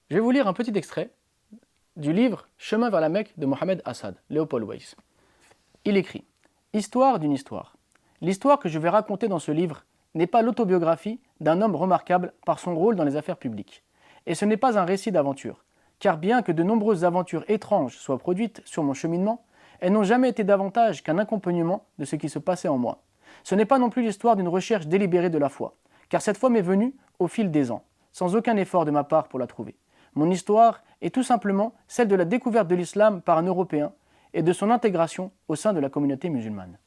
Je vais vous lire un petit extrait du livre Chemin vers la Mecque de Mohamed Assad, Léopold Weiss. Il écrit « Histoire d'une histoire. L'histoire que je vais raconter dans ce livre n'est pas l'autobiographie d'un homme remarquable par son rôle dans les affaires publiques. Et ce n'est pas un récit d'aventure, car bien que de nombreuses aventures étranges soient produites sur mon cheminement, elles n'ont jamais été davantage qu'un accompagnement de ce qui se passait en moi. Ce n'est pas non plus l'histoire d'une recherche délibérée de la foi, car cette foi m'est venue au fil des ans, sans aucun effort de ma part pour la trouver. Mon histoire est tout simplement celle de la découverte de l'islam par un Européen et de son intégration au sein de la communauté musulmane. »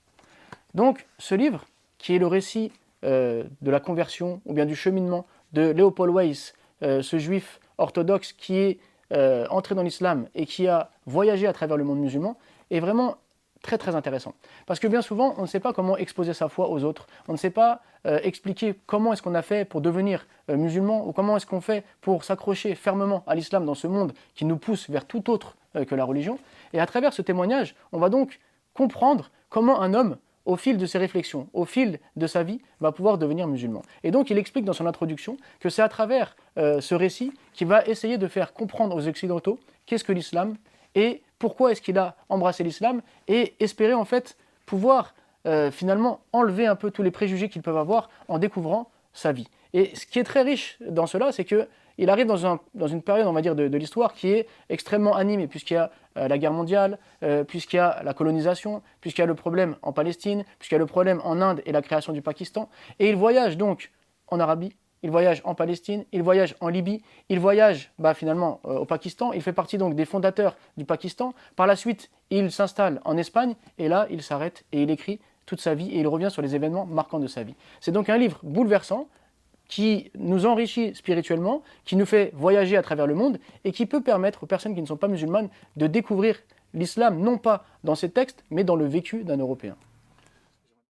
Donc, ce livre, qui est le récit de la conversion ou bien du cheminement de Léopold Weiss, ce juif orthodoxe qui est entré dans l'islam et qui a voyagé à travers le monde musulman, est vraiment très très intéressant. Parce que bien souvent, on ne sait pas comment exposer sa foi aux autres, on ne sait pas expliquer comment est-ce qu'on a fait pour devenir musulman, ou comment est-ce qu'on fait pour s'accrocher fermement à l'islam dans ce monde qui nous pousse vers tout autre que la religion. Et à travers ce témoignage, on va donc comprendre comment un homme, au fil de ses réflexions, au fil de sa vie, va pouvoir devenir musulman. Et donc il explique dans son introduction que c'est à travers ce récit qu'il va essayer de faire comprendre aux Occidentaux qu'est-ce que l'islam et pourquoi est-ce qu'il a embrassé l'islam, et espérer en fait pouvoir finalement enlever un peu tous les préjugés qu'ils peuvent avoir en découvrant sa vie. Et ce qui est très riche dans cela, c'est qu'il arrive dans une période, on va dire, de l'histoire qui est extrêmement animée, puisqu'il y a la guerre mondiale, puisqu'il y a la colonisation, puisqu'il y a le problème en Palestine, puisqu'il y a le problème en Inde et la création du Pakistan. Et il voyage donc en Arabie, il voyage en Palestine, il voyage en Libye, il voyage finalement au Pakistan, il fait partie donc des fondateurs du Pakistan. Par la suite, il s'installe en Espagne, et là, il s'arrête et il écrit toute sa vie, et il revient sur les événements marquants de sa vie. C'est donc un livre bouleversant, qui nous enrichit spirituellement, qui nous fait voyager à travers le monde, et qui peut permettre aux personnes qui ne sont pas musulmanes de découvrir l'islam, non pas dans ses textes, mais dans le vécu d'un Européen.